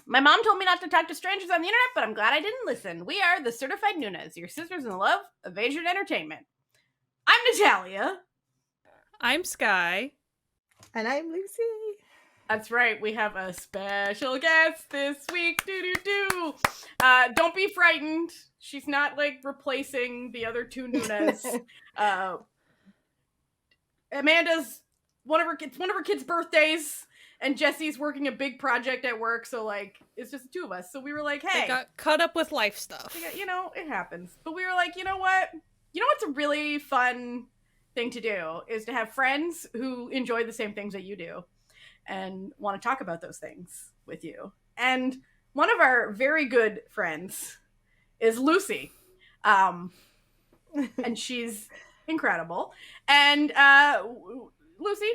My mom told me not to talk to strangers on the internet, but I'm glad I didn't listen. We are the Certified Noonas, your sisters in the love of Asian entertainment. I'm Natalia. I'm Sky. And I'm Lucy. That's right, we have a special guest this week. Don't be frightened. She's not, like, replacing the other two Noonas. Amanda's one of her kids' birthdays, and Jessie's working a big project at work, so, like, it's just the two of us. So we were like, hey. They got caught up with life stuff. It happens. But we were like, you know what? You know what's a really fun thing to do is to have friends who enjoy the same things that you do and want to talk about those things with you. And one of our very good friends is Lucy. And she's incredible. And Lucy,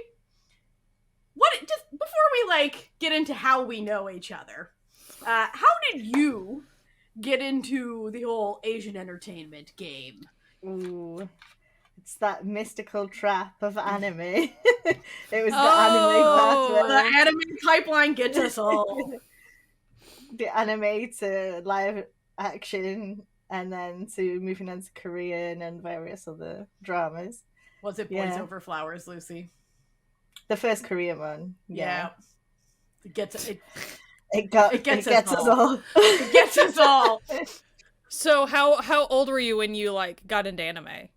just before we like get into how we know each other, how did you get into the whole Asian entertainment game? Ooh, it's that mystical trap of anime. It was the anime pathway. The anime pipeline gets us all. The anime to live action, and then to moving on to Korean and various other dramas. Was it Boys Over Flowers, Lucy? The first Korean one. Yeah. It gets us all. It gets us all. So how old were you when you like got into anime?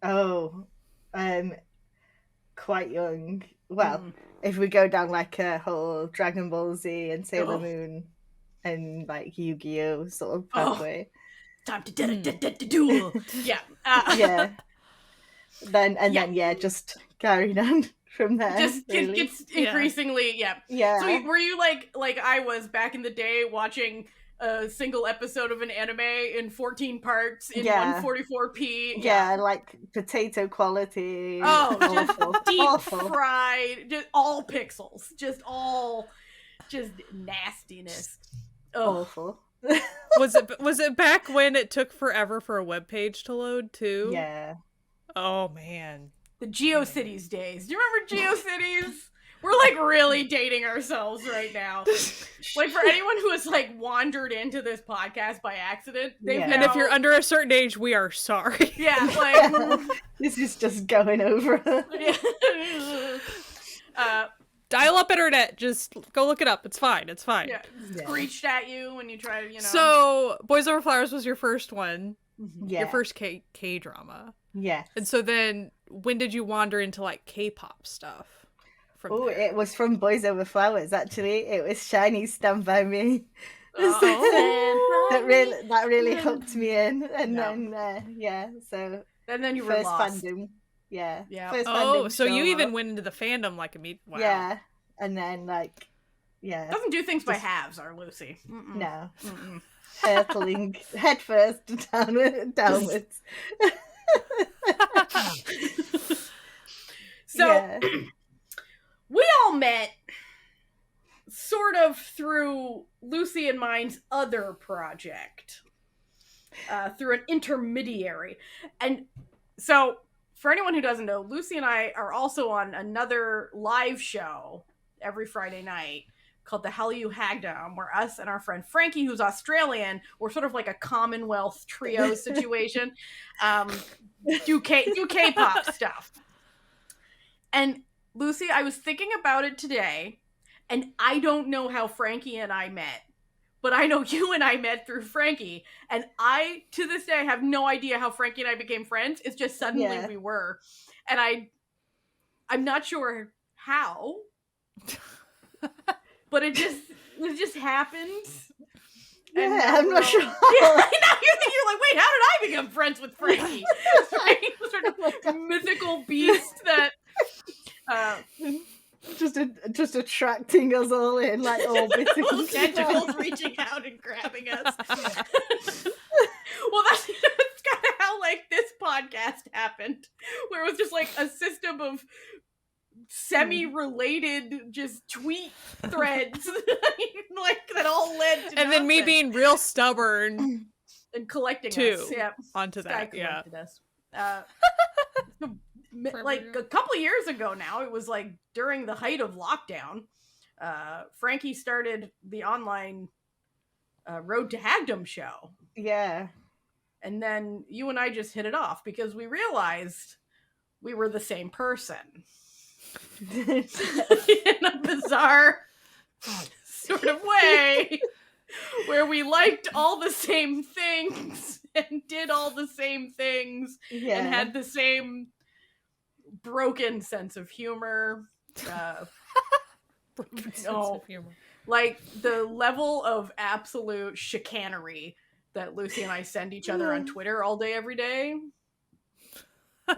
Oh, quite young. Well, if we go down like a whole Dragon Ball Z and Sailor Moon and like Yu-Gi-Oh sort of pathway. Time to duel. Yeah. Yeah. Then just carried on from there. Just gets increasingly, Yeah. So were you like I was back in the day watching a single episode of an anime in 14 parts in 144p? Yeah, like potato quality. Oh, awful. Just deep awful. fried, just all pixels, just nastiness. Awful. Was it back when it took forever for a web page to load too? Yeah. Oh man. The GeoCities days. Do you remember GeoCities? We're like really dating ourselves right now. Like for anyone who has like wandered into this podcast by accident, and if you're under a certain age, we are sorry. Yeah, like this is just going over. Dial-up internet, just go look it up. It's fine. It's fine. Yeah, screeched at you when you try to, So, Boys Over Flowers was your first one. Yeah. Your first K-drama. Yeah. And so then, when did you wander into, like, K-pop stuff? Oh, it was from Boys Over Flowers, actually. It was Shiny Stand By Me. That really hooked me in. And then, so... And then you were lost. Fandom. Yeah. First fandom so you even went into the fandom like immediately. Wow. Yeah. And then like, doesn't do things by halves, our Lucy. No. Hurtling head first downwards. So we all met sort of through Lucy and mine's other project. Through an intermediary. And so for anyone who doesn't know, Lucy and I are also on another live show every Friday night called the Hallyu Hagdom, where us and our friend Frankie, who's Australian, we're sort of like a Commonwealth trio situation, do K-pop stuff. And Lucy, I was thinking about it today, and I don't know how Frankie and I met, but I know you and I met through Frankie, and I, to this day, have no idea how Frankie and I became friends. It's just suddenly we were. And I'm not sure how, but it just happened. Yeah, I'm not sure. Yeah, now you're like, wait, how did I become friends with Frankie? Frankie was sort of mythical beast that... just attracting us all in, like all mythical tentacles reaching out and grabbing us. Well, that's kind of how like this podcast happened, where it was just like a system of semi-related just tweet threads, like that all led to. And then me being real stubborn and collecting us, onto Sky that, collected us. Like a couple years ago now, it was like during the height of lockdown. Frankie started the online Road to Hagdom show. Yeah. And then you and I just hit it off because we realized we were the same person. In a bizarre sort of way, where we liked all the same things and did all the same things and had the same broken sense of humor. Broken sense of humor. Like the level of absolute chicanery that Lucy and I send each other on Twitter all day, every day.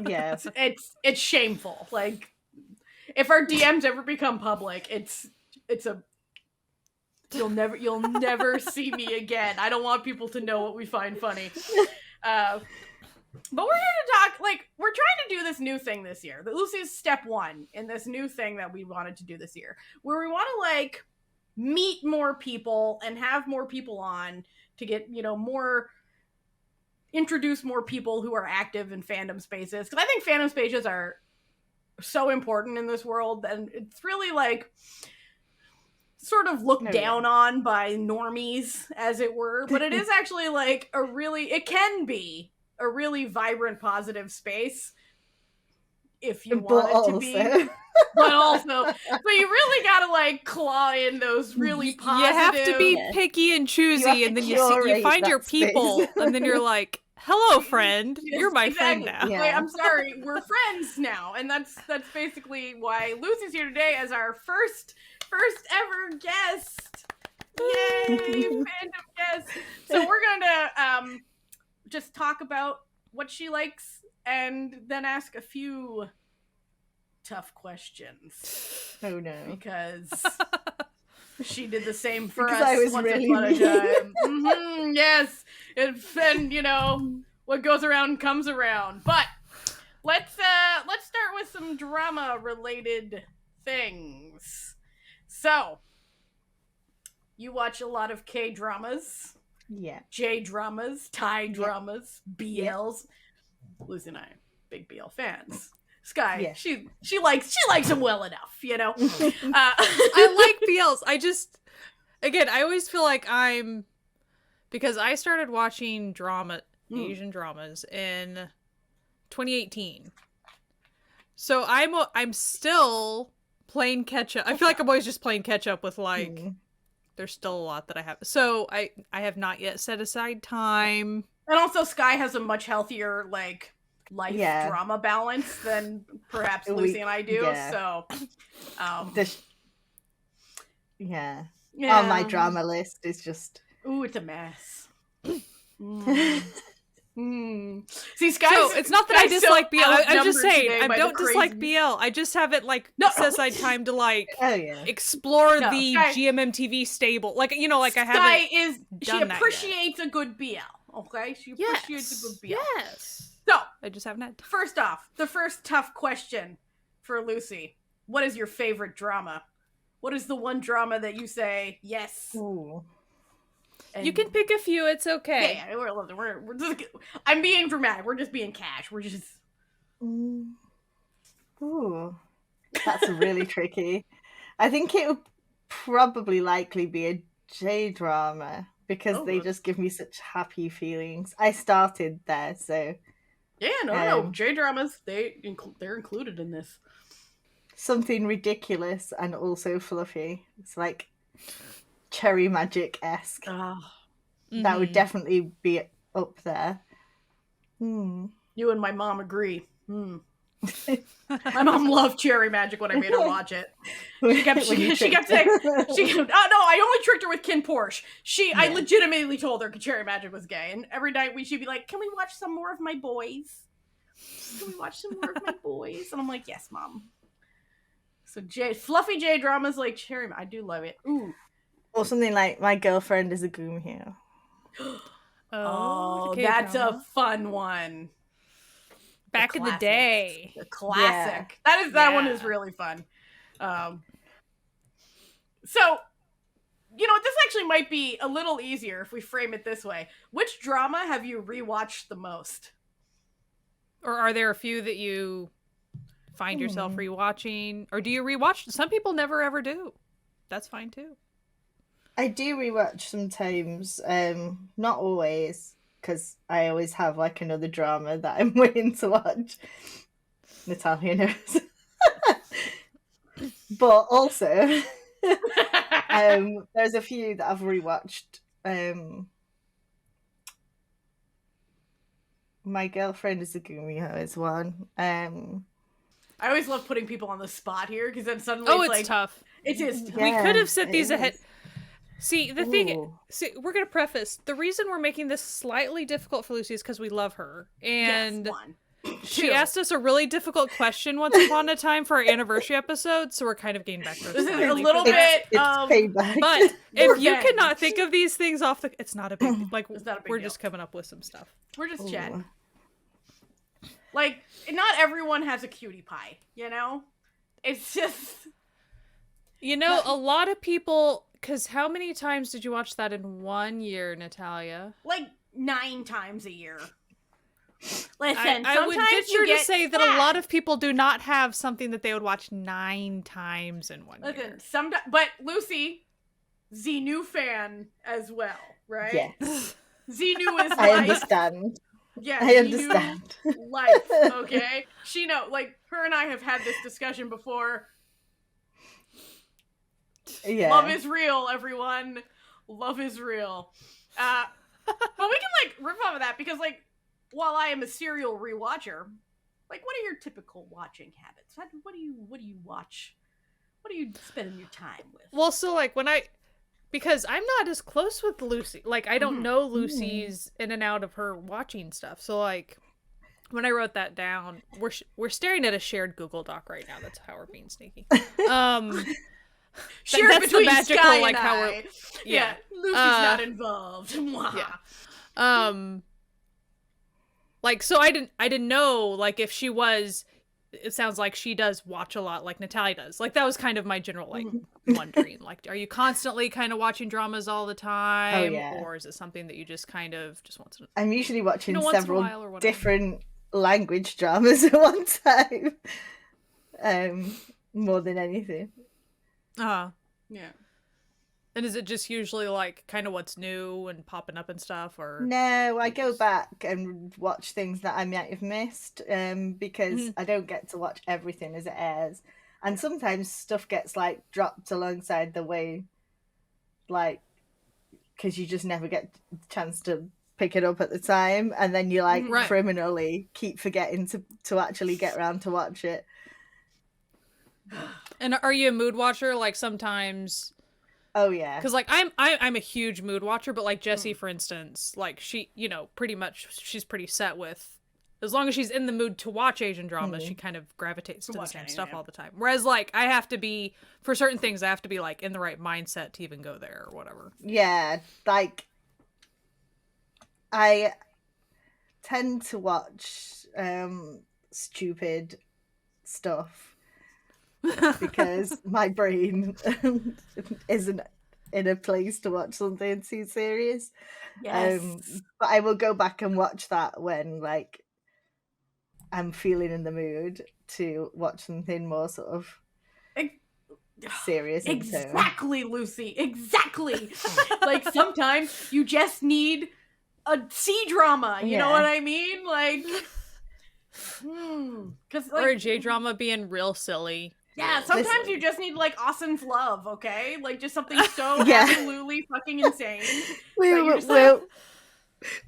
Yeah. It's shameful. Like, if our DMs ever become public, it's a you'll never see me again. I don't want people to know what we find funny. But we're here to talk, like, we're trying to do this new thing this year. Lucy's step one in this new thing that we wanted to do this year, where we want to, like, meet more people and have more people on to get, introduce more people who are active in fandom spaces. Because I think fandom spaces are so important in this world, and it's really, like, sort of looked down on by normies, as it were. But it is actually, like, it can be a really vibrant, positive space if you want it to be. But you really gotta, like, claw in those really positive... You have to be picky and choosy, and then you find your people, and then you're like, hello, friend. Yes, you're my exactly. friend now. Yeah. Wait, I'm sorry. We're friends now. And that's basically why Lucy's here today as our first ever guest. Yay! Fandom guest. So we're gonna just talk about what she likes and then ask a few tough questions. Oh no. Because she did the same for because us I was once really upon a time. Yes. And what goes around comes around. But let's start with some drama related things. So, you watch a lot of K-dramas. Yeah. J-dramas, Thai dramas, BLs. Lucy and I, big BL fans. Sky, she likes them well enough, I like BLs. I always feel like because I started watching Asian dramas in 2018. So I'm still playing catch up. I feel like I'm always just playing catch up with, like, there's still a lot that I have. So I have not yet set aside time. And also Sky has a much healthier, like, life drama balance than perhaps Lucy and I do. Yeah. So on my drama list is just it's a mess. See, Sky. So it's not that I dislike BL. I'm just saying I don't dislike BL. I just haven't set aside time to explore the GMMTV stable. I haven't. She appreciates a good BL. Okay, she appreciates a good BL. Yes. So I just haven't had time. First off, the first tough question for Lucy: what is your favorite drama? What is the one drama that you say yes? Ooh. You can pick a few. It's okay. Yeah, we're just, I'm being dramatic. We're just being cash. We're just. Ooh, that's really tricky. I think it would probably likely be a J-drama because they just give me such happy feelings. I started there, so. Yeah, no. J-dramas, they're included in this. Something ridiculous and also fluffy. It's like Cherry Magic-esque. That would definitely be up there. You and my mom agree. My mom loved Cherry Magic when I made her watch it. She kept saying, I only tricked her with Kin Porsche. I legitimately told her Cherry Magic was gay, and every night she'd be like, "Can we watch some more of my boys? Can we watch some more of my boys?" And I'm like, "Yes, mom." So fluffy J dramas like Cherry, I do love it. Ooh. Or something like My Girlfriend is a Goom Hero. Oh, that's a fun one. Back in the day. The classic. Yeah. That one is really fun. So, this actually might be a little easier if we frame it this way. Which drama have you rewatched the most? Or are there a few that you find yourself rewatching? Or do you rewatch? Some people never ever do. that's fine too. I do rewatch sometimes, not always, because I always have like another drama that I'm waiting to watch. Natalia knows. But also, there's a few that I've rewatched. My Girlfriend is a Gumio is one. I always love putting people on the spot here because then suddenly it's like tough. It is. We could have set these is. ahead. See, the thing. See, we're gonna preface the reason we're making this slightly difficult for Lucy is because we love her, and Yes, one. she asked us a really difficult question once upon a time for our anniversary episode, so we're kind of getting back to her. This is a slightly little for that. bit. Payback. But if you Revenge. cannot think of these things off the, it's not a big like. It's not a big we're deal. just coming up with some stuff. We're just Ooh. chatting. Like, not everyone has a cutie pie, you know? It's just... You know, a lot of people. Because how many times did you watch that in 1 year, Natalia? like 9 times a year. Listen, I would sometimes venture you to get say that sad. a lot of people do not have something that they would watch 9 times in 1 year. Listen, but Lucy, the new fan as well, right? Yes. Xenu is I life. understand. Yeah, I Xenu understand. life, okay? She know, like, her and I have had this discussion before. Yeah. Love is real, everyone. Love is real. But we can, like, rip off of that because, like, while I am a serial rewatcher, like, what are your typical watching habits? What do you watch? What are you spending your time with? Well, so, like, because I'm not as close with Lucy. Like, I don't know Lucy's in and out of her watching stuff. So, like, when I wrote that down, we're staring at a shared Google Doc right now. That's how we're being sneaky. Shared that's the between magical, Sky like, and how I. we're- Yeah, Lucy's not involved. Yeah. Like, so I didn't know, like, if she was, it sounds like she does watch a lot like Natalia does. Like, that was kind of my general, like, wondering. Like, are you constantly kind of watching dramas all the time? yeah. Or is it something that you just kind of just want to... I'm usually watching once in a several while or whatever. different language dramas at one time. More than anything. Yeah. Yeah. And is it just usually, like, kind of what's new and popping up and stuff, or... No, I go back and watch things that I might have missed, because I don't get to watch everything as it airs. And sometimes stuff gets, like, dropped alongside the way, like, because you just never get the chance to pick it up at the time, and then you, like, Right. criminally keep forgetting to actually get around to watch it. And are you a mood watcher? Like, sometimes... Oh, yeah. Because, like, I'm a huge mood watcher, but, like, Jessie, for instance, like, she, you know, pretty much, she's pretty set with, as long as she's in the mood to watch Asian dramas, she kind of gravitates to the watch same anime, stuff yeah. all the time. Whereas, like, I have to be, for certain things, I have to be, like, in the right mindset to even go there or whatever. Yeah, like, I tend to watch stupid stuff because my brain isn't in a place to watch something too serious. Yes. But I will go back and watch that when, like, I'm feeling in the mood to watch something more sort of serious in tone. Exactly, Lucy. Exactly. Like, sometimes you just need a C-drama. You know Yeah. what I mean? Like, because, like, Or a J-drama being real silly. yeah, sometimes Listen. you just need, like, Austin's Love, okay? Like, just something so Yeah. absolutely fucking insane. We But you're were, just like-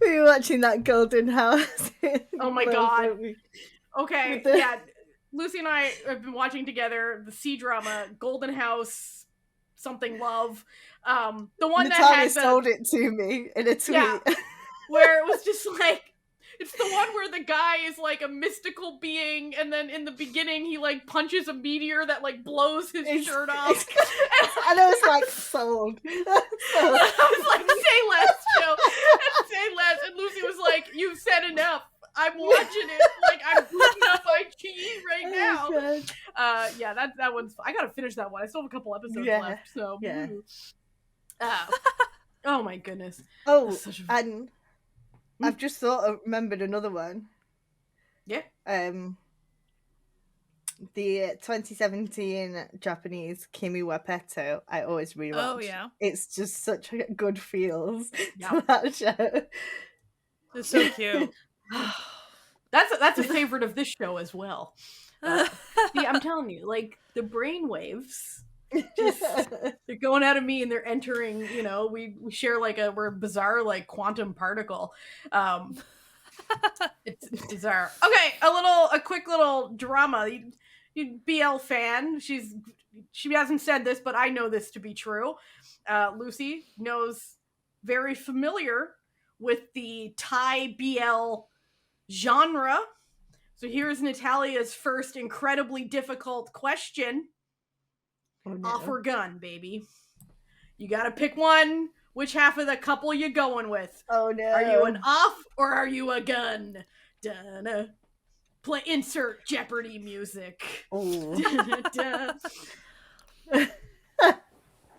we were watching that Golden House. Oh my Well, God. weren't we? Okay, With the- yeah. Lucy and I have been watching together the C-drama Golden House something Love. The one that Natalia had the... sold it to me in a tweet. Yeah. where it was just like, it's the one where the guy is like a mystical being, and then in the beginning he like punches a meteor that like blows his shirt off. And I was like, sold. I was like, say less, Jill. Say less. And Lucy was like, you've said enough. I'm watching it. Like, I'm booting up IG right now. Yeah, that one's... I gotta finish that one. I still have a couple episodes left, so... Yeah. Oh my goodness. Oh, That's such a- and I've just remembered another one. Yeah. the 2017 Japanese Kimi wa Petto, I always rewatch. Oh, yeah. It's just such a good feels Yep. to that show. It's so cute. That's a favorite of this show as well. See, I'm telling you, like, the brainwaves, just, they're going out of me and they're entering, you know, we share like we're a bizarre, like, quantum particle. It's bizarre. Okay, a quick little drama. You BL fan, she hasn't said this, but I know this to be true. Lucy knows very familiar with the Thai BL genre. So here's Natalia's first incredibly difficult question. Oh, no. Off or gun, baby. You gotta pick one. Which half of the couple you going with? Oh no. Are you an off or are you a gun? Dun-na. Play insert Jeopardy music. Oh.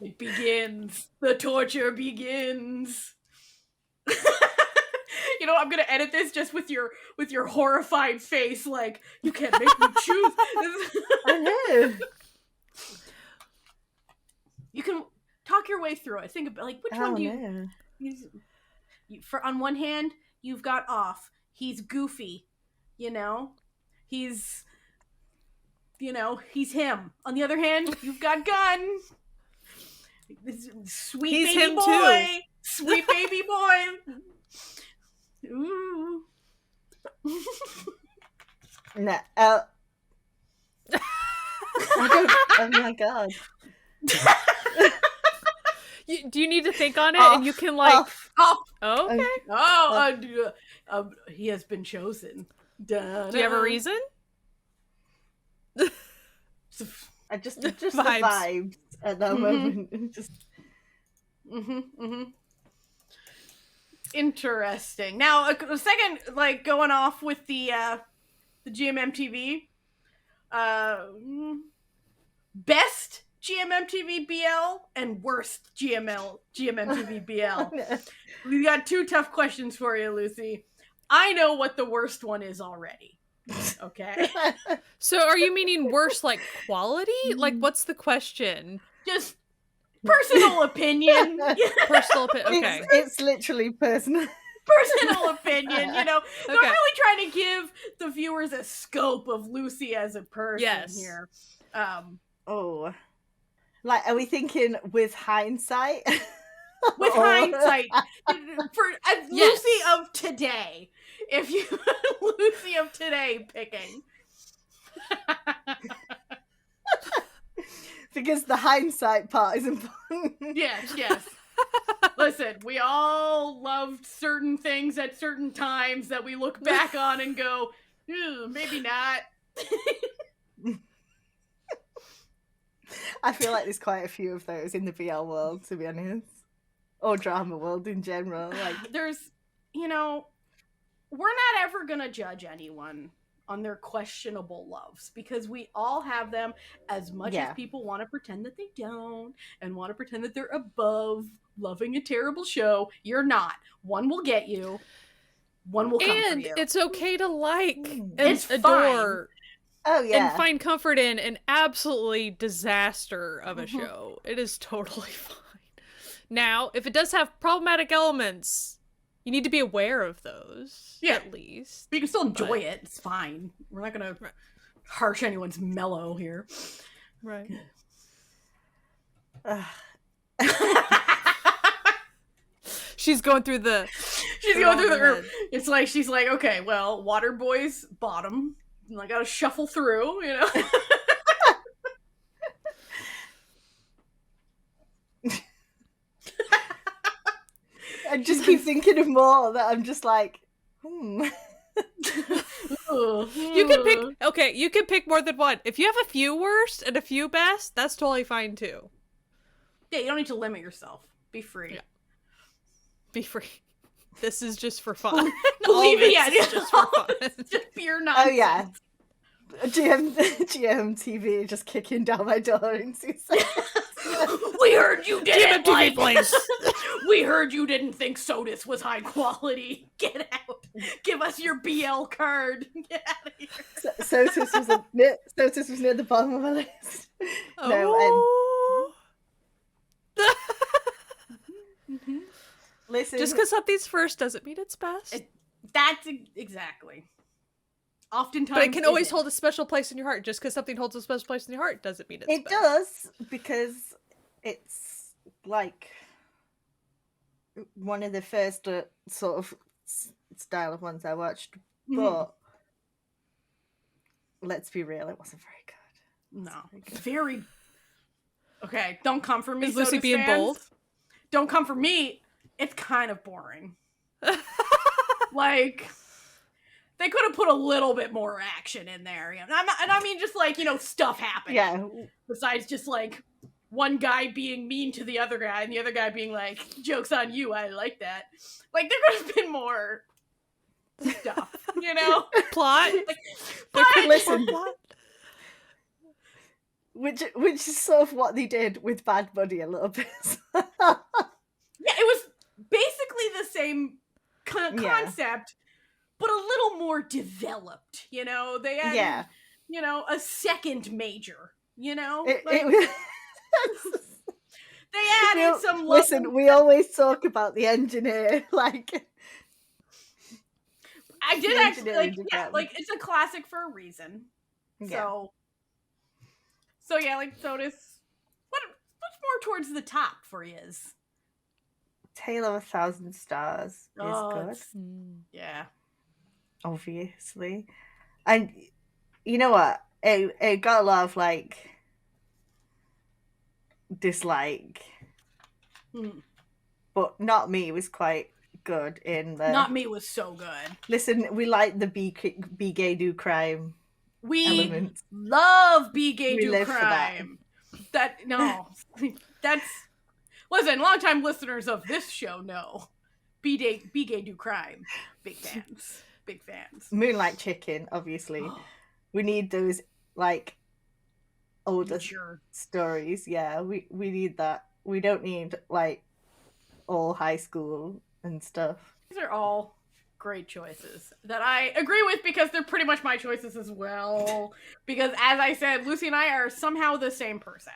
It begins. The torture begins. You know, I'm gonna edit this just with your horrified face, like, you can't make me choose. I know. You can talk your way through it. Think about, like, which one do you... For on one hand, you've got off. He's goofy, you know? He's him. On the other hand, you've got gun. Sweet He's baby him boy. too. Sweet baby boy. Ooh. No. Oh my god. Do you need to think on it Off, and you can like off. Oh, okay. He has been chosen. Do you have a reason? I just the Vibes. vibes at that moment. Just Interesting. Now, a second, like, going off with the GMMTV, best GMMTV BL and worst GMMTV BL. We got two tough questions for you, Lucy. I know what the worst one is already. Okay. So are you meaning worse like quality? Like what's the question? Just personal opinion. Personal opinion. Okay. It's literally personal. Personal opinion, you know. Okay. I'm really trying to give the viewers a scope of Lucy as a person here. Oh. Like, are we thinking with hindsight? With hindsight, for Yes. Lucy of today, if you Lucy of today picking, because the hindsight part is important. yes. Listen, we all loved certain things at certain times that we look back on and go, maybe not. I feel like there's quite a few of those in the BL world, to be honest. Or drama world in general. Like, there's, you know, we're not ever gonna judge anyone on their questionable loves because we all have them, as much as people want to pretend that they don't and want to pretend that they're above loving a terrible show. You're not. One will get you. One will come for you. And it's okay to like and It's adore. oh yeah. And find comfort in an absolutely disaster of a show. It is totally fine. Now, if it does have problematic elements, you need to be aware of those. Yeah. At least. But you can still enjoy it. It's fine. We're not gonna harsh anyone's mellow here. Right. She's going through the room. It's like she's like, okay, well, Waterboy's bottom. I gotta shuffle through, you know. I just keep thinking of more that I'm just like, You can pick more than one. If you have a few worst and a few best, that's totally fine too. Yeah, you don't need to limit yourself. Be free. Yeah. Be free. This is just for fun. Believe me, it's just for fun. It's just pure nonsense. oh yeah. GMTV just kicking down my door in 2 seconds. We heard you didn't GMMTV, please. We heard you didn't think Sodas was high quality. Get out. Give us your BL card. Get out of here. Sotis was near the bottom of my list. Oh. Listen, Just because something's first doesn't mean it's best. That's exactly. Oftentimes, but it can always hold a special place in your heart. Just because something holds a special place in your heart doesn't mean it's best. It does, because it's like one of the first sort of style of ones I watched. But let's be real, it wasn't very good. No, very. Okay, don't come for me. Is Lucy being bold? Don't come for me. It's kind of boring. Like, they could have put a little bit more action in there. You know? And I mean, just like, you know, stuff happening. Yeah. Besides just like one guy being mean to the other guy and the other guy being like, "Joke's on you, I like that." Like, there could have been more stuff, you know? Plot? Listen. Which is sort of what they did with Bad Bunny a little bit. Yeah, it was basically the same concept, but a little more developed, you know? They had, you know, a second major, you know? They added some... Listen, we always talk about the engineer, like... I did actually, like, it's a classic for a reason. Yeah. So yeah, like, Sotis, what's more towards the top for you? Tale of 1,000 Stars is good. Yeah. Obviously. And you know what? It got a lot of, like, dislike. But Not Me was quite good in the... Not Me was so good. Listen, we like the Be Gay Do Crime elements. Love Be Gay Do Crime. That's... Listen, longtime listeners of this show know. Be Gay Do Crime. Big fans. Big fans. Moonlight Chicken, obviously. We need those, like, older stories. Yeah, we need that. We don't need, like, all high school and stuff. These are all great choices that I agree with, because they're pretty much my choices as well. Because, as I said, Lucy and I are somehow the same person.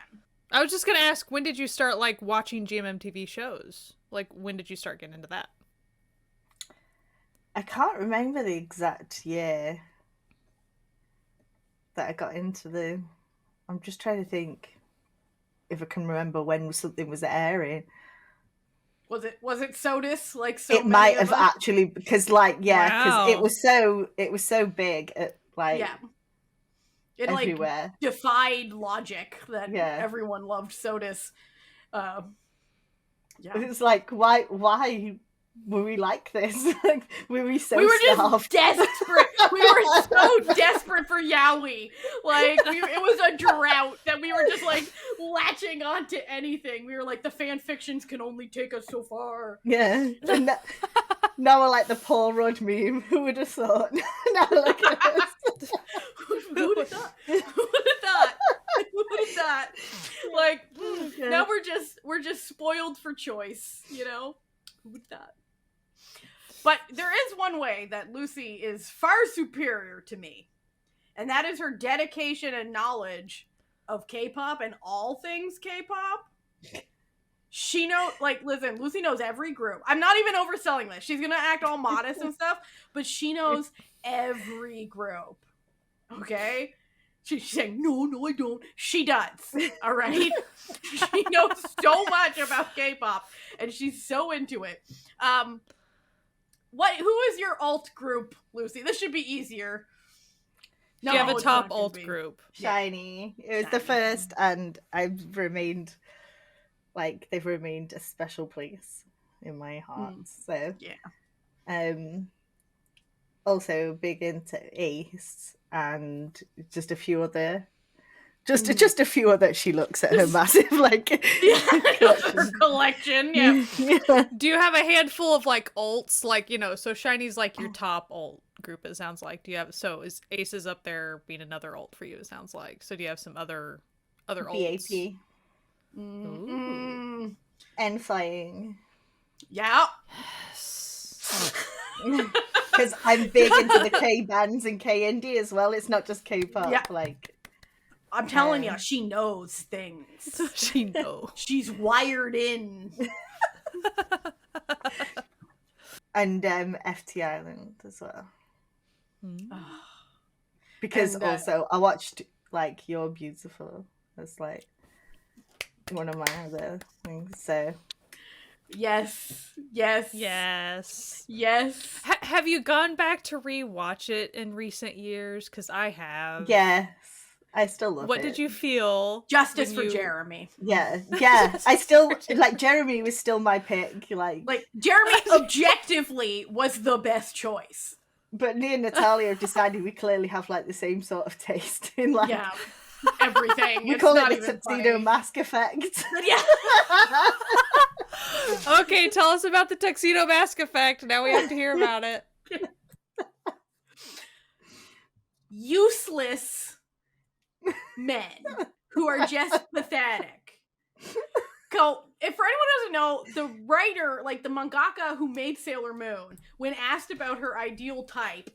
I was just gonna ask, when did you start, like, watching GMMTV shows? Like, when did you start getting into that? I can't remember the exact year that I got into the... I'm just trying to think if I can remember when something was airing. Was it Sotis? Like, so it might have actually, because, like, because it was so big at, like, it everywhere. Like defied logic that everyone loved Sotis. It's like, why were we like this? Like, were we so we were starved? Just desperate. We were so desperate for yaoi. Like, it was a drought that we were just, like, latching onto anything. We were like, the fan fictions can only take us so far. Yeah. And now we're like the Paul Rudd meme. Who would have thought? Now look at us. Who would have thought? Who would have thought? Who would have thought? Like, now we're just spoiled for choice, you know? Who would have thought? But there is one way that Lucy is far superior to me, and that is her dedication and knowledge of K-pop and all things K-pop. She knows, like, listen, Lucy knows every group. I'm not even overselling this. She's gonna act all modest and stuff, but she knows every group. Okay? She's saying, no, I don't. She does. All right? She knows so much about K-pop, and she's so into it. Who is your alt group, Lucy? This should be easier. No, you have a top alt group. Shiny. It was the first, and they've remained a special place in my heart. So also big into Ace and just a few other. Just a few other. She looks at her massive collection. Yeah. Do you have a handful of, like, alts, like, you know? So Shiny's like your top alt group. It sounds like. Do you have? So is Aces up there being another alt for you? It sounds like. So do you have some other alts? And flying. Yeah. Because I'm big into the K bands and K indie as well. It's not just K-pop. Yeah. Like, I'm telling you, she knows things. She knows. She's wired in. and FT Island as well. Because also I watched like You're Beautiful. That's like one of my other things. So yes. Have you gone back to rewatch it in recent years? Because I have. Yes, I still love it. What did you feel? Justice for Jeremy. Yeah. I still like Jeremy was still my pick. Like Jeremy objectively was the best choice. But me and Natalia have decided we clearly have like the same sort of taste in like everything. We call it the Tuxedo Mask effect. Yeah. Okay, tell us about the Tuxedo Mask effect. Now we have to hear about it. Useless men who are just pathetic. If for anyone who doesn't know, the writer, like the mangaka who made Sailor Moon, when asked about her ideal type,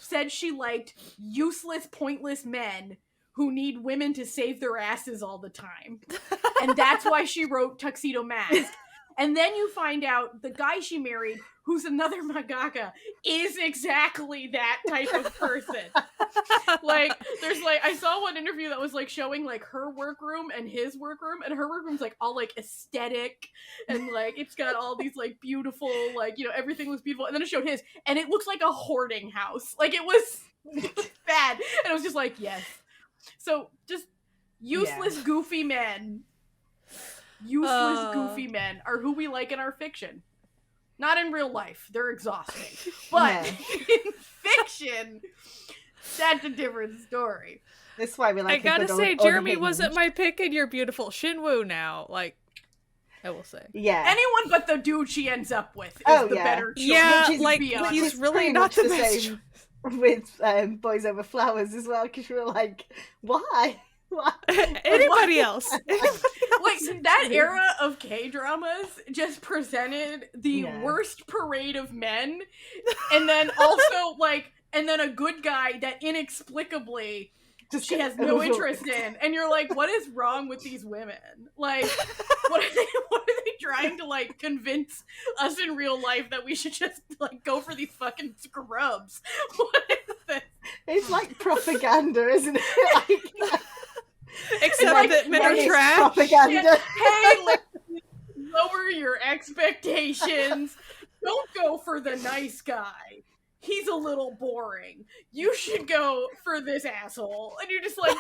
said she liked useless, pointless men who need women to save their asses all the time. And that's why she wrote Tuxedo Mask. And then you find out the guy she married, who's another mangaka, is exactly that type of person. I saw one interview that was like showing like her workroom and his workroom, and her workroom's like all like aesthetic, and like it's got all these like beautiful, like, you know, everything was beautiful. And then it showed his, and it looks like a hoarding house. Like it was bad. And it was just like, yes. So just useless, goofy men. Goofy men are who we like in our fiction. Not in real life. They're exhausting. But in fiction, that's a different story. That's why we like. I gotta say, Jeremy wasn't my pick, and you're beautiful. Shinwoo now, like, I will say. Yeah. Anyone but the dude she ends up with is the better choice. Yeah, like, he's really not the best choice. With Boys Over Flowers as well, because you were like, why? Anybody else? Like, that era of K-dramas just presented the worst parade of men, and then also, like, and then a good guy that inexplicably she has no interest in, and you're like, what is wrong with these women? Like, what are they trying to, like, convince us in real life that we should just, like, go for these fucking scrubs? What is this? It's like propaganda, isn't it? Like, except like, that men are trash. Propaganda. Hey, lower your expectations. Don't go for the nice guy. He's a little boring. You should go for this asshole. And you're just like,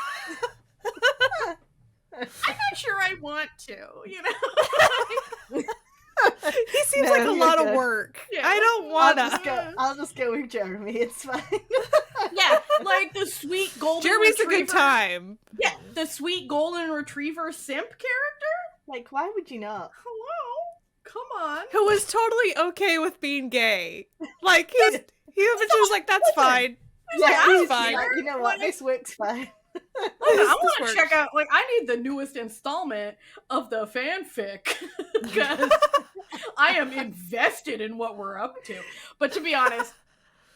I'm not sure I want to, you know? He seems like a lot of work. Yeah. I don't wanna. I'll just go with Jeremy. It's fine. Yeah, like the sweet golden Jeremy's retriever. a good time. Yeah, the sweet golden retriever simp character? Like, why would you not? Hello? Come on. Who was totally okay with being gay. Like, he was just like, that's fine. Yeah, that's fine. Like, you know what? This works fine. I want to check out, like, I need the newest installment of the fanfic, because I am invested in what we're up to. But to be honest,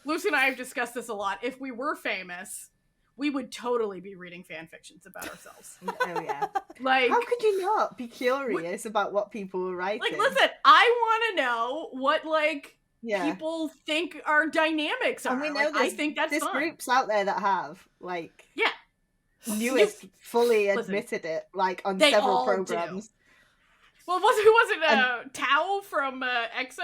Lucy and I have discussed this a lot. If we were famous, we would totally be reading fanfictions about ourselves. Oh, yeah. Like, how could you not be curious about what people were writing? Like, listen, I want to know what, like, people think our dynamics are. And we know like, I think that's there's fun. Groups out there that have, like, Newest fully admitted it, like, on several programs. Do. Well, who was it? Tao from EXO,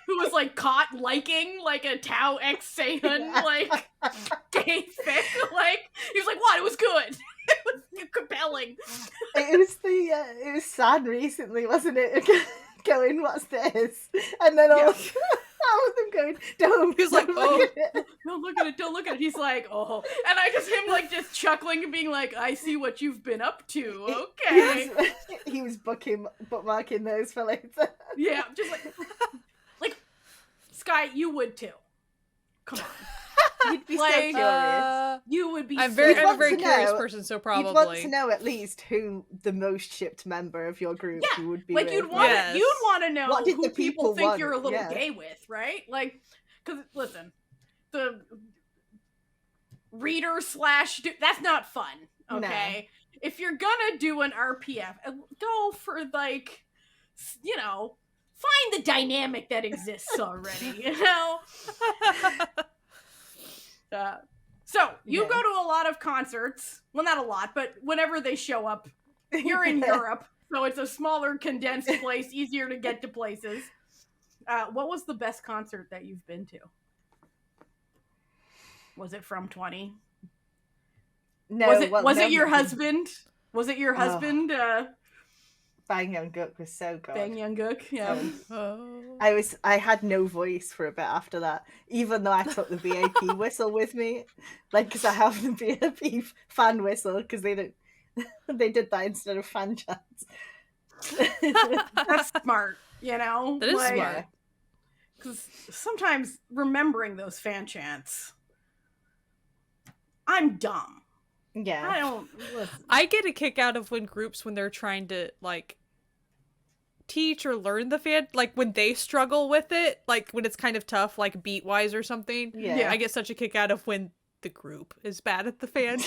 who was like caught liking like a Tao X Seihan like gay fic. Like, he was like, "What? It was good. It was compelling." It was sad recently, wasn't it? Going, what's this? And then all of them going, don't. He was like, don't look at it, don't look at it. He's like, oh. And I just, him like just chuckling and being like, I see what you've been up to. Okay. He was bookmarking those for later. Yeah, just like, Sky, you would too. Come on. You'd be so curious. You would be. I'm a very curious person, so probably. You'd want to know at least who the most shipped member of your group would be. Like, with. you'd want to know who people think want? you're a little gay with, right? Like, because listen, the reader slash that's not fun. Okay, if you're gonna do an RPF, go for like, you know, find the dynamic that exists already. You know. So you go to a lot of concerts. Well, not a lot, but whenever they show up, you're in Europe, so it's a smaller, condensed place, easier to get to places. What was the best concert that you've been to? Was it from 20? No. Was it your husband? Was it your husband? Bang Young Gook was so good. Bang Young Gook, yeah. I had no voice for a bit after that, even though I took the VIP whistle with me, like, because I have the VIP fan whistle, because they did that instead of fan chants. That's smart, you know. That is smart. Because sometimes remembering those fan chants, I'm dumb. Yeah. I don't listen. I get a kick out of when they're trying to, like, teach or learn the fan, like, when they struggle with it, like, when it's kind of tough, like, beat-wise or something. Yeah. I get such a kick out of when the group is bad at the fan.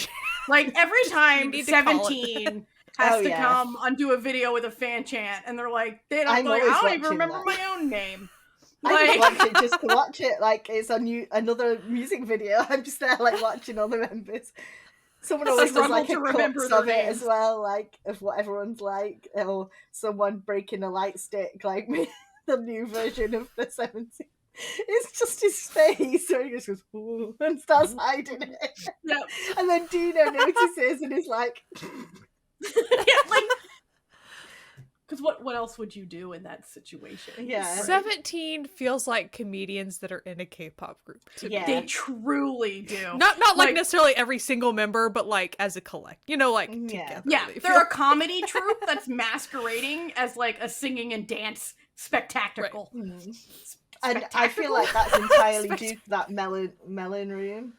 Like, every time 17 has to come undo a video with a fan chant, and they're like, I don't even remember my own name. I just watch it just to watch it, like it's another music video. I'm just there, like, watching all the members. Someone always does, like, a clips of it as well, like, of what everyone's like, or someone breaking a light stick, like me, the new version of the 17. It's just his face, so he just goes, ooh, and starts hiding it. Yep. And then Dino notices and is like... Yeah, like... Because what else would you do in that situation? Yeah. 17 feels like comedians that are in a K-pop group. They truly do. Not like necessarily every single member, but like as a collect. You know, like together. Yeah, they're a comedy troupe that's masquerading as like a singing and dance spectacle. Right. And I feel like that's entirely due to that melon room.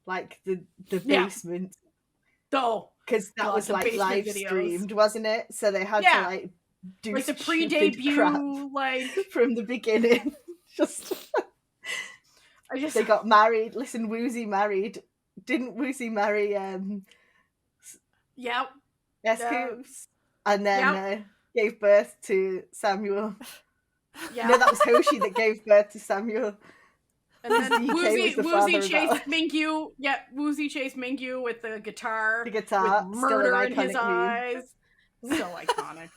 Like the basement. Oh. Because that was like live streamed, wasn't it? So they had to like do like the pre-debut, like from the beginning. They got married. Listen, Woozy married. Didn't Woozy marry? Yep. Hoops, and then gave birth to Samuel. Yeah. No, that was Hoshi that gave birth to Samuel. And then Woozy chased Mingyu. Yeah, Woozy chased Mingyu with the guitar. The guitar. With murder in his eyes. So iconic.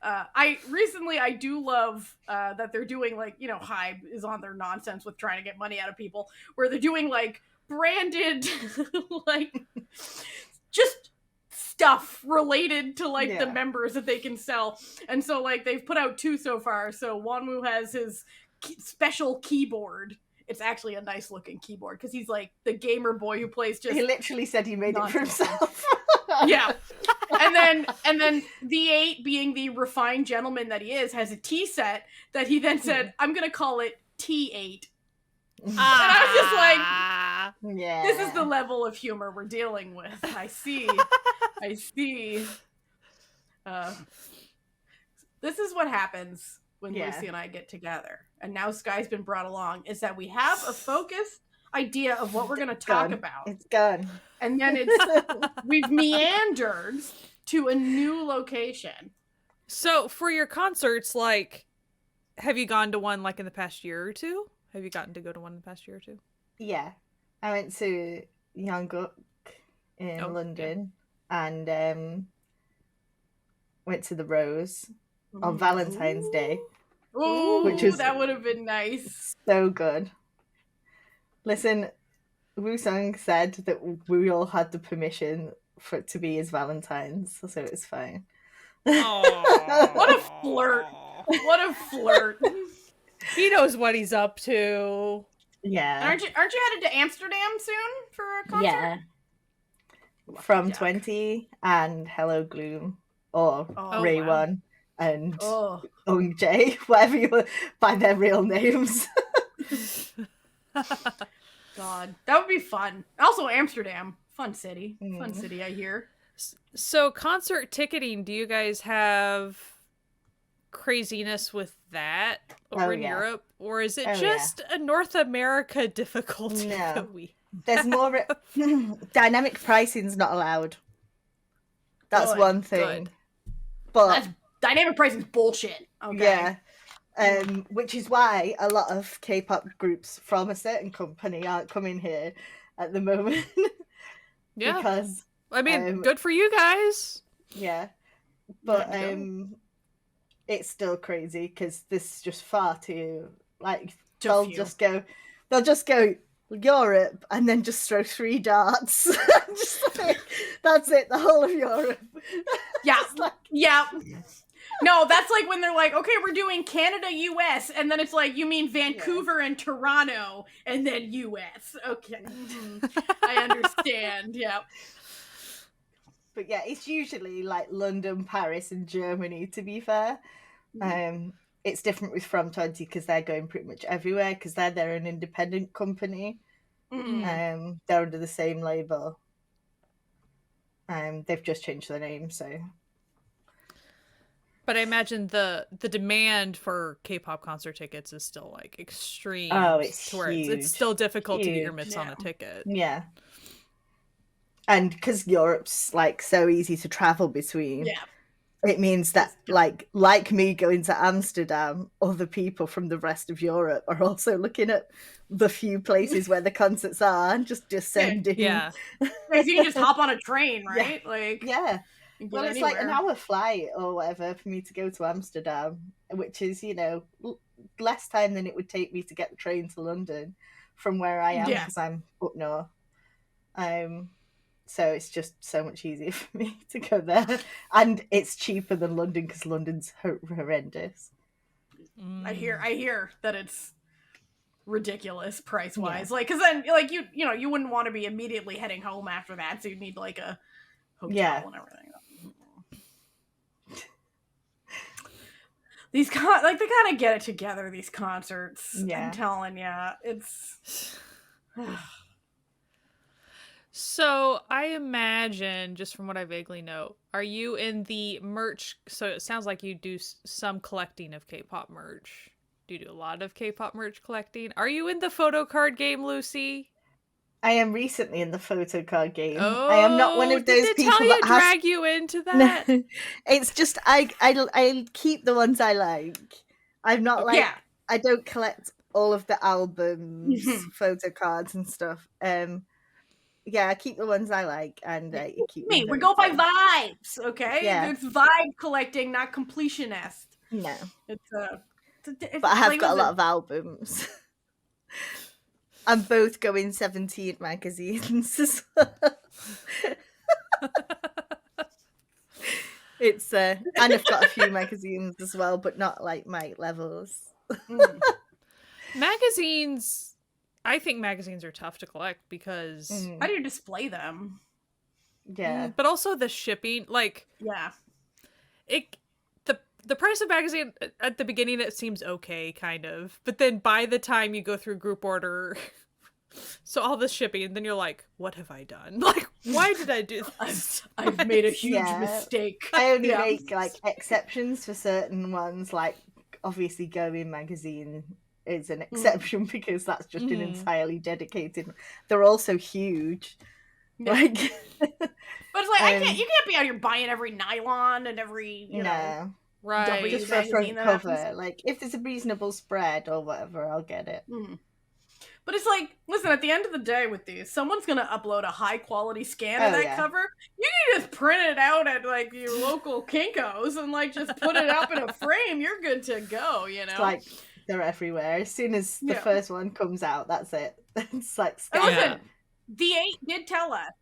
I do love that they're doing, like, you know, Hybe is on their nonsense with trying to get money out of people, where they're doing like branded, like, just stuff related to like the members that they can sell. And so like they've put out 2 so far. So Wonwoo has his special keyboard. It's actually a nice looking keyboard because he's like the gamer boy who plays just. He literally said he made it for himself. Yeah. And then V8, being the refined gentleman that he is, has a tea set that he then said, I'm gonna call it T8. And I was just like, this is the level of humor we're dealing with. I see. This is what happens when Lucy and I get together, and now Sky's been brought along, is that we have a focused idea of what we're going to talk about. It's gone. And then we've meandered to a new location. So for your concerts, like, have you gone to one like in the past year or two? Have you gotten to go to one in the past year or two? Yeah. I went to Jungkook in London and went to the Rose on Valentine's Day. Ooh, that would have been nice. So good. Listen, Woo-sung said that we all had the permission for it to be his Valentine's, so it's fine. What a flirt. What a flirt. He knows what he's up to. Yeah. Aren't you headed to Amsterdam soon for a concert? Yeah. From 20 and Hello Gloom or Ray One and Ong J, whatever you by their real names. God, that would be fun. Also, Amsterdam, fun city, I hear. So, concert ticketing, do you guys have craziness with that? over in Europe, or is it Oh, just a North America difficulty No. that we There's more dynamic pricing's not allowed. That's Good, one thing. good. But dynamic pricing's bullshit. Okay. Yeah. Which is why a lot of K-pop groups from a certain company aren't coming here at the moment. Yeah. Because I mean, good for you guys. yeah. But Yeah, it's still crazy because this is just far too like Too they'll few. just go Europe and then just throw 3 darts. Just like, that's it, the whole of Europe. Yeah. Just like, Yeah. No, that's like when they're like, okay, we're doing Canada, US, and then it's like, you mean Vancouver and Toronto, and then US. Okay. I understand. Yeah. but yeah, it's usually like London, Paris, and Germany, to be fair. It's different with From 20 because they're going pretty much everywhere because they're an independent company. Mm-hmm. They're under the same label. They've just changed their name, so. But I imagine the demand for K-pop concert tickets is still like extreme. Oh, it's to where huge. it's still difficult to get your Huge. mitts on a ticket. Yeah. And because Europe's like so easy to travel between, it means that like me going to Amsterdam, other people from the rest of Europe are also looking at the few places where the concerts are and just descending. Yeah. Because you can just hop on a train, right? Like, Yeah. Well, it's anywhere. like an hour flight or whatever for me to go to Amsterdam, which is, less time than it would take me to get the train to London from where I am because I'm up north. So it's just so much easier for me to go there. And it's cheaper than London because London's horrendous. I hear that it's ridiculous price-wise. Like, because then, like, you wouldn't want to be immediately heading home after that, so you'd need, like, a hotel and everything. These they gotta get it together, these concerts. Yeah. I'm telling ya. It's... So I imagine, just from what I vaguely know, are you in the merch? So it sounds like you do some collecting of K-pop merch. Do you do a lot of K-pop merch collecting? Are you in the photo card game, Lucy? I am recently in the photo card game. Oh, I am not one of those did people Natalia that has... drag you into that? No, it's just I keep the ones I like. I'm not like I don't collect all of the albums, photo cards and stuff. I keep the ones I like, and keep. We go by vibes, okay? Yeah. It's vibe collecting, not completionist. No, it's but I have got a lot of albums. I'm both going 17 magazines as well. It's and I've got a few magazines as well, but not like my levels. Magazines, I think magazines are tough to collect because how do you display them? Yeah, but also the shipping, like the price of magazine at the beginning it seems okay, kind of, but then by the time you go through group order, so all the shipping, and then you're like, what have I done? Like, why did I do this? I've made a huge mistake. I only make like exceptions for certain ones, like obviously Going magazine is an exception because that's just an entirely dedicated. They're also huge. Like, but it's like you can't be out here buying every nylon and every you know right just for a front cover. Like if there's a reasonable spread or whatever, I'll get it. But it's like, listen, at the end of the day with these, someone's gonna upload a high quality scan of that cover. You can just print it out at like your local Kinko's and like just put it up in a frame. You're good to go, you know. It's like they're everywhere. As soon as the first one comes out, that's it. It's like listen, D8 did tell us.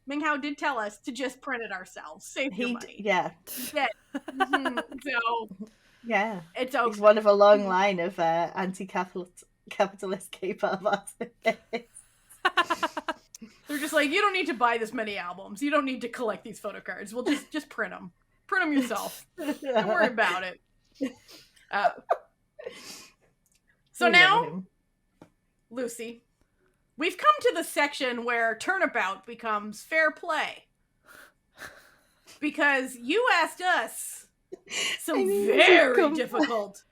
Minghao did tell us to just print it ourselves. Save your money. Yeah. So yeah, it's okay. He's one of a long line of anti-capitalist K-pop artists. They're just like, you don't need to buy this many albums. You don't need to collect these photo cards. We'll just print them. Print them yourself. Don't worry about it. So now, Lucy, we've come to the section where turnabout becomes fair play. Because you asked us some very difficult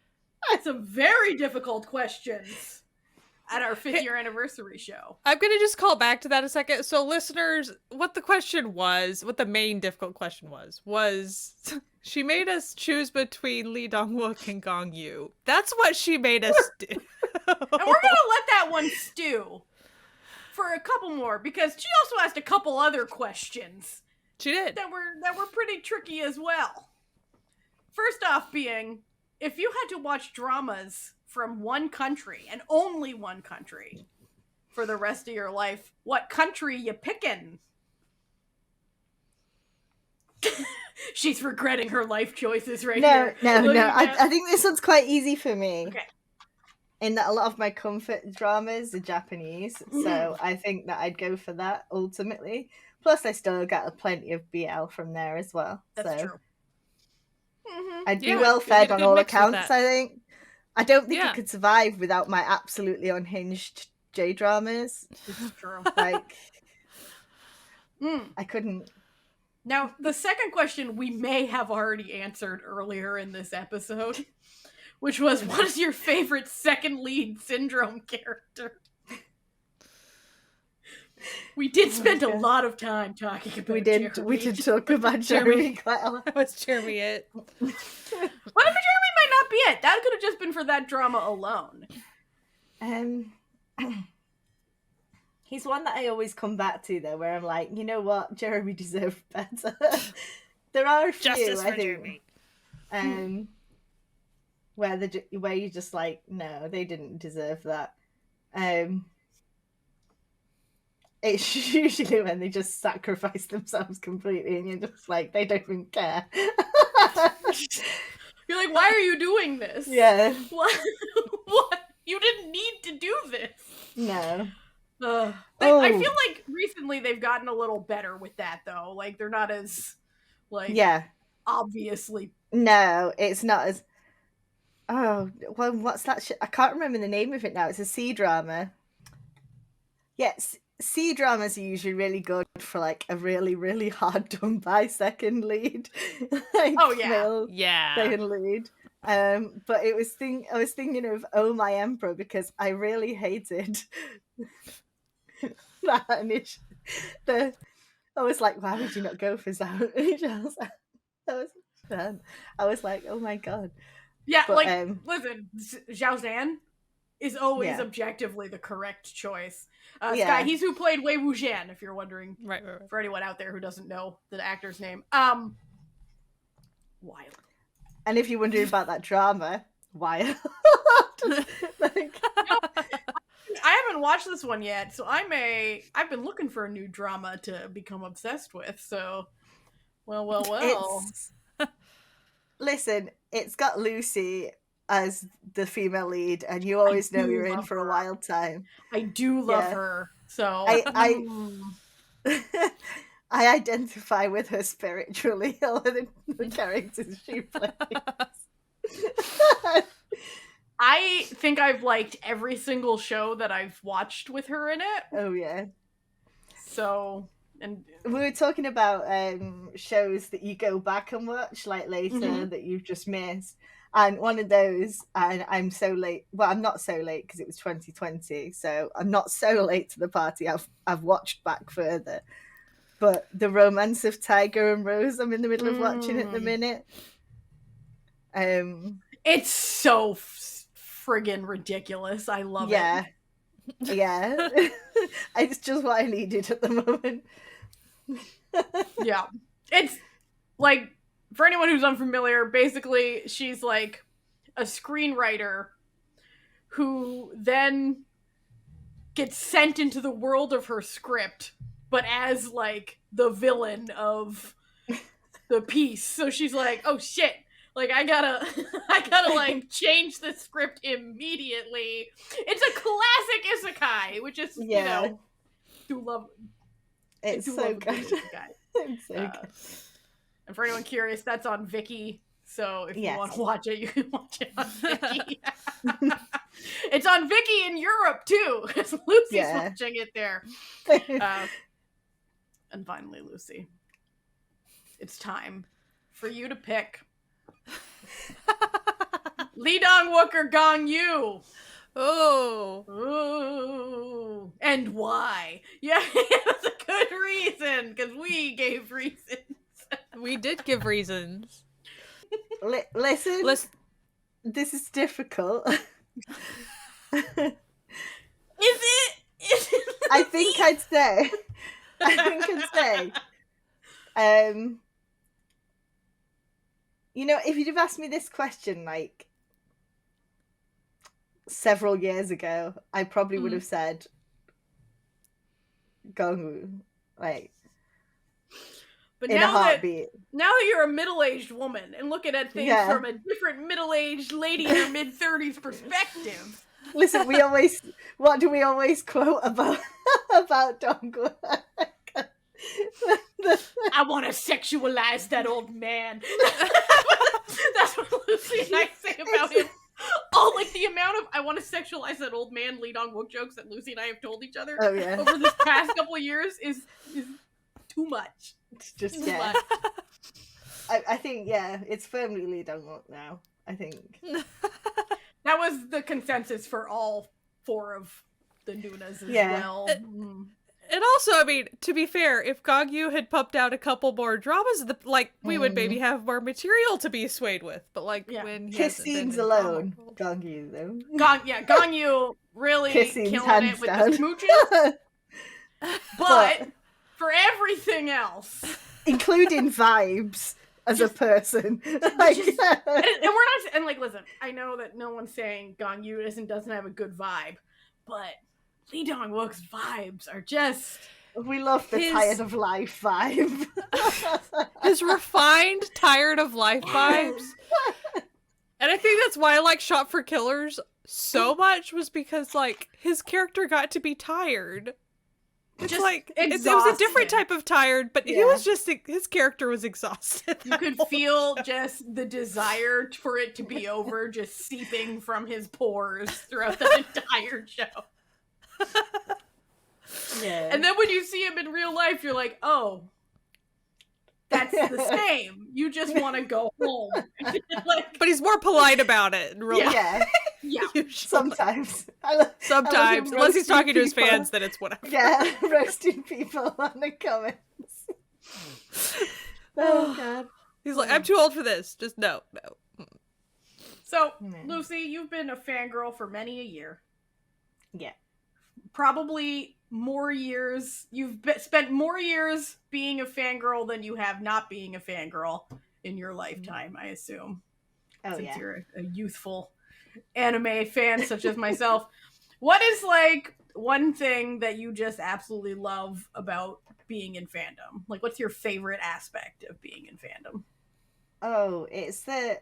Some very difficult questions at our 5th year anniversary show. I'm going to just call back to that a second. So listeners, what the main difficult question was she made us choose between Lee Dong-wook and Gong Yoo. That's what she made us do. And we're going to let that one stew for a couple more, because she also asked a couple other questions. She did. That were pretty tricky as well. First off being, if you had to watch dramas from one country, and only one country, for the rest of your life, what country you picking? She's regretting her life choices right here. No. I think this one's quite easy for me. Okay. In that a lot of my comfort dramas are Japanese, so I think that I'd go for that ultimately. Plus, I still got plenty of BL from there as well. That's so true. I'd be well fed on all accounts, I think. I don't think I Yeah. could survive without my absolutely unhinged J-dramas. It's true. Like, I couldn't. Now, the second question we may have already answered earlier in this episode, which was, what is your favorite second lead syndrome character? We did spend a lot of time talking about Jeremy. We did talk about Jeremy quite a lot. That was Jeremy it. What if Jeremy might not be it? That could have just been for that drama alone. He's one that I always come back to, though, where I'm like, you know what, Jeremy deserved better. There are a few, Justice I for think, Jeremy. where you're just like, no, they didn't deserve that. It's usually when they just sacrifice themselves completely, and you're just like, they don't even care. You're like, why are you doing this? Yeah. What? You didn't need to do this. No. I feel like recently they've gotten a little better with that, though. Like, they're not as, like, obviously. No, it's not as. Oh, well, what's that shit? I can't remember the name of it now. It's a C-drama. Yes, C-dramas are usually really good for, like, a really, really hard done by second lead. Like, male second lead. But I was thinking of Oh My Emperor, because I really hated that initially. I was like, why would you not go for Zhao? I was like, oh my god. Yeah, but, like, listen, Zhao Zhan is always objectively the correct choice. Sky, he's who played Wei Wuxian, if you're wondering. Right. For anyone out there who doesn't know the actor's name. Wild. And if you're wondering about that drama, wild. I haven't watched this one yet, so I've been looking for a new drama to become obsessed with, so well. Listen, it's got Lucy as the female lead, and you always know you're in for a wild time. I do love her, so I identify with her spiritually, all of the characters she plays. I think I've liked every single show that I've watched with her in it. Oh yeah. So, and we were talking about shows that you go back and watch, like later, that you've just missed. And one of those, and I'm so late. Well, I'm not so late because it was 2020, so I'm not so late to the party. I've watched back further. But The Romance of Tiger and Rose, I'm in the middle of watching at the minute. It's so friggin' ridiculous. I love it. Yeah. It's just what I needed at the moment. Yeah. It's like, for anyone who's unfamiliar, basically she's like a screenwriter who then gets sent into the world of her script, but as like the villain of the piece. So she's like, oh shit, like I gotta like change the script immediately. It's a classic isekai, which is you know, do love. It's so good. It's so good. And for anyone curious, that's on Viki. So if you want to watch it, you can watch it on Viki. It's on Viki in Europe too, because Lucy's watching it there. And finally, Lucy, it's time for you to pick Lee Dong-wook or Gong Yu? Oh. Ooh. And why? Yeah, that's a good reason, because we gave reasons. We did give reasons. Listen, Listen. this is difficult. Is it? I think I'd say, you know, if you'd have asked me this question like several years ago, I probably would have said Gongwoo, like, but in a heartbeat. Now that you're a middle-aged woman and looking at things from a different middle-aged lady in her mid-30s perspective. Listen, what do we always quote about Dongwoo? I want to sexualize that old man. That's what Lucy and I say about him. Oh, like the amount of I want to sexualize that old man Lee Dong-wook jokes that Lucy and I have told each other over this past couple of years is too much. It's just too much. I think it's firmly Lee Dong-wook now. I think that was the consensus for all 4 of the Noonas as well. And also, I mean, to be fair, if Gongyu had pumped out a couple more dramas, we would maybe have more material to be swayed with. But when he kiss scenes alone, Gongyu though. Gongyu really killing it with the smooches. But for everything else, including vibes as a person, and we're not listen. I know that no one's saying Gongyu doesn't have a good vibe, but Lee Dong-wook's vibes are just... We love the tired of life vibe. His refined tired of life vibes. And I think that's why I like Shot for Killers so much, was because, his character got to be tired. It's it was a different type of tired, but he was just, his character was exhausted. You could feel just the desire for it to be over, just seeping from his pores throughout the entire show. And then when you see him in real life, you're like, oh, that's the same. You just want to go home. But he's more polite about it in real life. Yeah. Sometimes. Sometimes. Unless he's talking to his fans, then it's whatever. Yeah, roasting people on the comments. Oh, God. He's like, I'm too old for this. Just no. So, Lucy, you've been a fangirl for many a year. Yeah. Probably more years. You've spent more years being a fangirl than you have not being a fangirl in your lifetime, I assume. Oh, since you're a youthful anime fan such as myself. What is one thing that you just absolutely love about being in fandom? What's your favorite aspect of being in fandom? Oh, it's the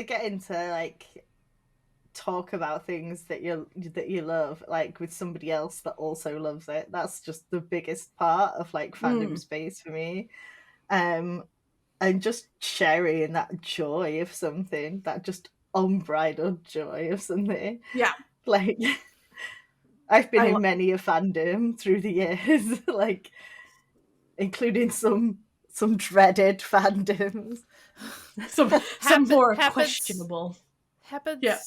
getting to talk about things that you love with somebody else that also loves it. That's just the biggest part of fandom space for me. And just sharing that joy of something, that just unbridled joy of something. Yeah. I've been in many a fandom through the years, including some dreaded fandoms. Some more questionable. Happens. Yeah.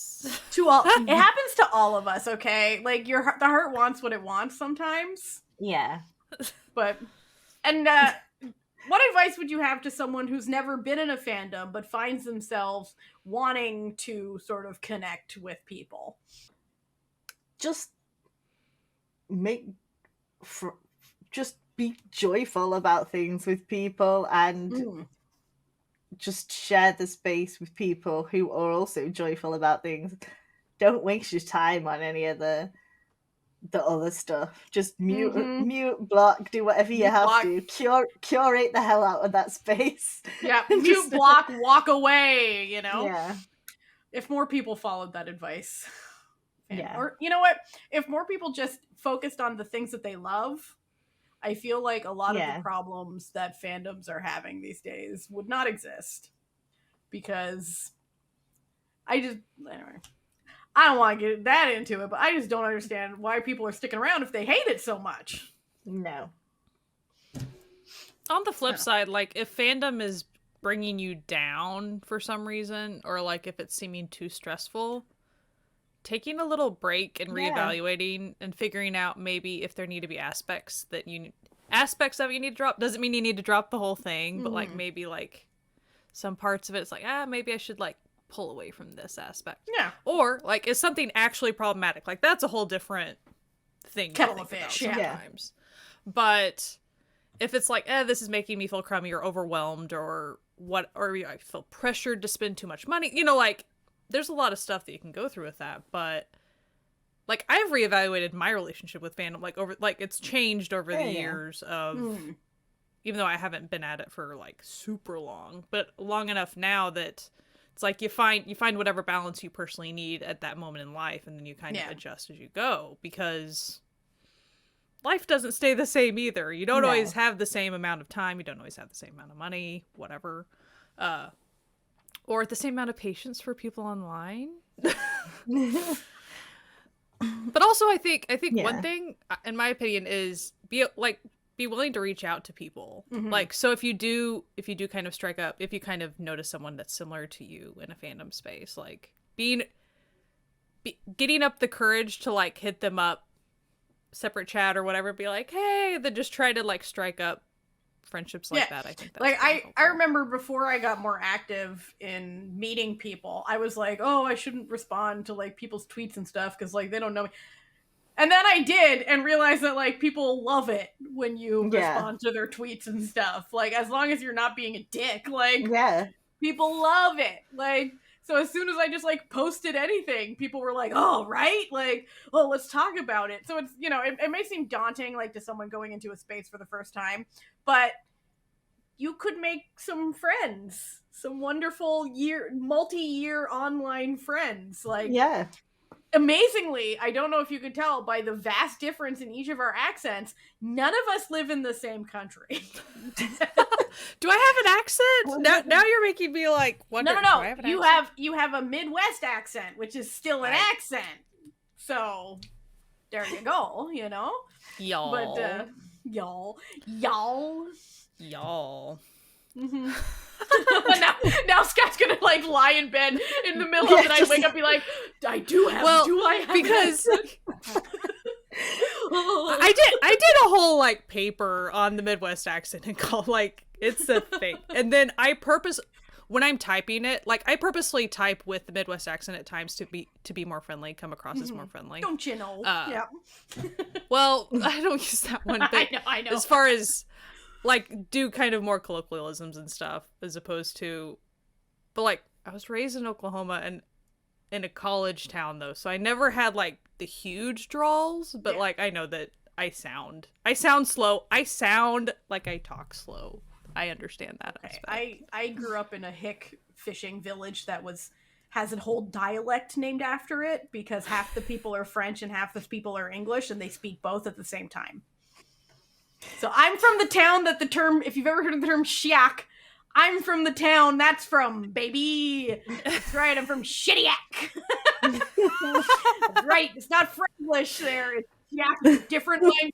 It happens to all of us, okay? The heart wants what it wants sometimes. Yeah. But what advice would you have to someone who's never been in a fandom but finds themselves wanting to sort of connect with people? Just be joyful about things with people and just share the space with people who are also joyful about things. Don't waste your time on any of the other stuff. Just mute, block, do whatever you have to. Curate the hell out of that space. Yeah, mute, block, walk away, Yeah. If more people followed that advice. Or, you know what? If more people just focused on the things that they love, I feel like a lot of the problems that fandoms are having these days would not exist. Because anyway, I don't want to get that into it, but I just don't understand why people are sticking around if they hate it so much. No. On the flip side, if fandom is bringing you down for some reason, or like if it's seeming too stressful, taking a little break and reevaluating and figuring out maybe if there need to be aspects of it you need to drop. Doesn't mean you need to drop the whole thing, but like maybe like some parts of it, it's like, maybe I should like pull away from this aspect. Yeah. Or like, is something actually problematic? Like that's a whole different thing. Kettle of fish. Sometimes. But if it's like, this is making me feel crummy or overwhelmed or I feel pressured to spend too much money, you know, like there's a lot of stuff that you can go through with that. But like I've reevaluated my relationship with fandom, like over, like it's changed over the years of, even though I haven't been at it for like super long, but long enough now that it's like you find whatever balance you personally need at that moment in life, and then you kind of adjust as you go, because life doesn't stay the same either. You don't always have the same amount of time. You don't always have the same amount of money, whatever. Or the same amount of patience for people online. But also I think one thing, in my opinion, is be willing to reach out to people. Like, so if you do kind of strike up, if you kind of notice someone that's similar to you in a fandom space, like getting up the courage to like hit them up, separate chat or whatever, be like, hey, then just try to like strike up friendships like that. I think that's like I remember before I got more active in meeting people, I was like, oh, I shouldn't respond to like people's tweets and stuff because like they don't know me. And then I did, and realized that like people love it when you respond to their tweets and stuff. Like, as long as you're not being a dick, like people love it. Like, so as soon as I just like posted anything, people were like, oh, right? Like, oh, let's talk about it. So it's, you know, it may seem daunting, like to someone going into a space for the first time, but you could make some friends, some wonderful multi-year online friends. Like, amazingly, I don't know if you could tell by the vast difference in each of our accents, none of us live in the same country. Do I have an accent? Now you're making me like wonder. No. You have a Midwest accent, which is still an accent. So there you go. You know, y'all. But y'all. Mm-hmm. now Scott's gonna like lie in bed in the middle of the night, wake up, be like, do I have because I did a whole like paper on the Midwest accent and call like it's a thing. And then when I'm typing it, like I purposely type with the Midwest accent at times to be more friendly, come across as more friendly. Don't you know? Well, I don't use that one, but I know. As far as like do kind of more colloquialisms and stuff as opposed to, but like I was raised in Oklahoma and in a college town though, so I never had like the huge drawls, but like I know that I sound slow. I sound like I talk slow. I understand that aspect. I grew up in a hick fishing village that has a whole dialect named after it because half the people are French and half the people are English, and they speak both at the same time. So I'm from the town that the term, if you've ever heard of the term shiak, I'm from the town that's from, baby. That's right, I'm from Shittiak. That's right, it's not Franglish there. It's shiak, it's a different language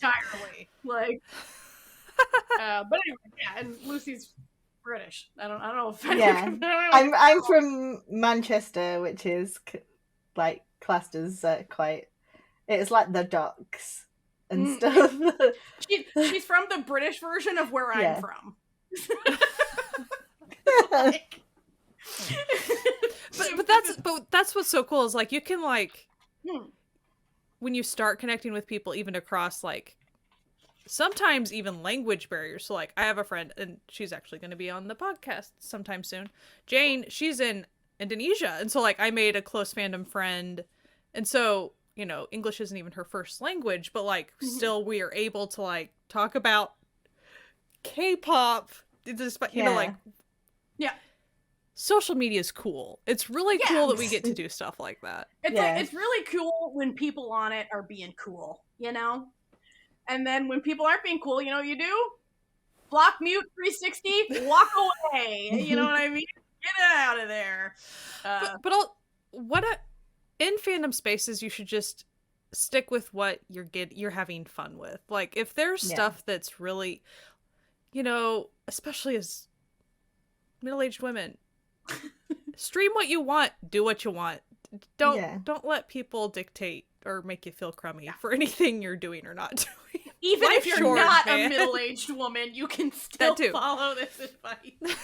entirely. Like, but anyway, and Lucy's British. I don't know if I'm from Manchester, which is like classed as it's like the docks and stuff. She's from the British version of where I'm from. but that's what's so cool is like you can like when you start connecting with people even across like sometimes even language barriers. So like I have a friend and she's actually going to be on the podcast sometime soon. Jane, she's in Indonesia, and so like I made a close fandom friend, and so you know English isn't even her first language, but like still we are able to like talk about K-pop despite you know like social media is cool. It's really cool that we get to do stuff like that. It's like it's really cool when people on it are being cool, you know? And then when people aren't being cool, you know what you do? Block, mute, 360, walk away. You know what I mean? Get out of there. In fandom spaces, you should just stick with what you're having fun with. Like if there's stuff that's really, you know, especially as middle-aged women. Stream what you want. Do what you want. Don't let people dictate or make you feel crummy for anything you're doing or not doing. Even Life's if you're short, not man. a middle-aged woman, you can still follow this advice.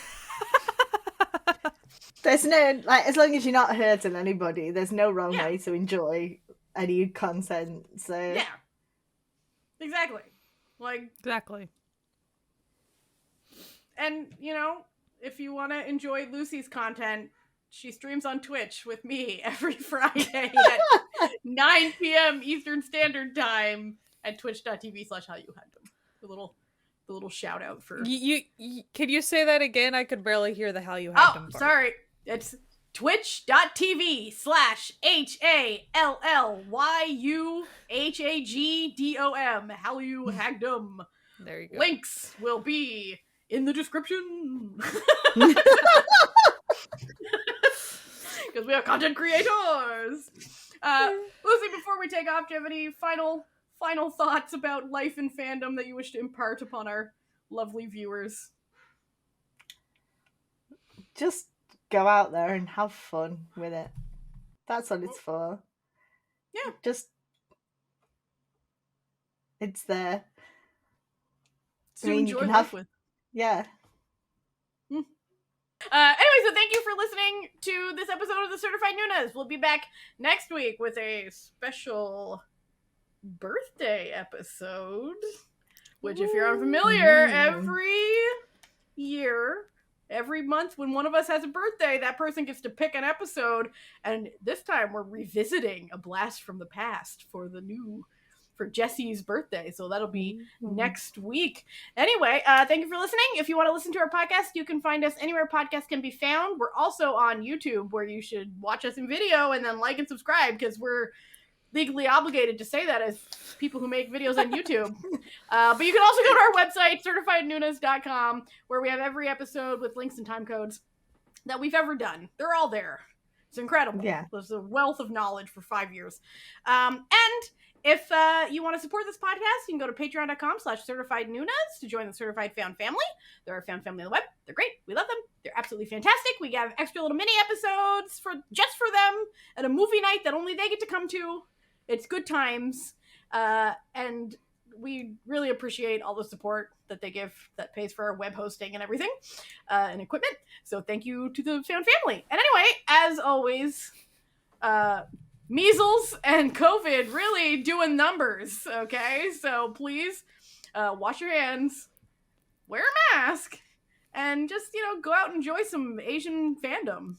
There's no, like, as long as you're not hurting anybody, there's no wrong way to enjoy any content. So yeah, exactly. Exactly. And you know, if you want to enjoy Lucy's content, she streams on Twitch with me every Friday at 9 p.m. Eastern Standard Time at twitch.tv/HowYouHadThem. The little shout out for you. Can you say that again? I could barely hear the How You Had Them part. Sorry. It's twitch.tv/HALLYUHAGDOM. How you Hagdom. There you go. Links will be in the description. Because we are content creators. Lucy, before we take off, do you have any final thoughts about life in fandom that you wish to impart upon our lovely viewers? Just go out there and have fun with it. That's what it's for. Yeah. It's there. To enjoy you can life with. Yeah. Anyway, so thank you for listening to this episode of the Certified Noonas. We'll be back next week with a special birthday episode, which, if you're unfamiliar, every month when one of us has a birthday, that person gets to pick an episode, and this time we're revisiting A Blast from the Past for Jessie's birthday, so that'll be next week. Anyway, thank you for listening. If you want to listen to our podcast, you can find us anywhere podcasts can be found. We're also on YouTube, where you should watch us in video and then like and subscribe, because we're legally obligated to say that as people who make videos on YouTube. But you can also go to our website, certifiednoonas.com, where we have every episode with links and time codes that we've ever done. They're all there. It's incredible. Yeah. There's a wealth of knowledge for 5 years. And if you want to support this podcast, you can go to patreon.com/certifiednoonas to join the Certified Found family. There are found family on the web. They're great. We love them. They're absolutely fantastic. We have extra little mini episodes just for them, and a movie night that only they get to come to. It's good times, and we really appreciate all the support that they give that pays for our web hosting and everything, and equipment. So thank you to the Found family. And anyway, as always, measles and COVID really doing numbers, okay? So please wash your hands, wear a mask, and just, go out and enjoy some Asian fandom.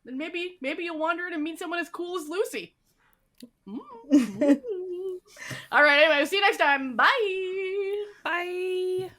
And maybe you'll wander in and meet someone as cool as Lucy. All right, anyway, see you next time. Bye. Bye.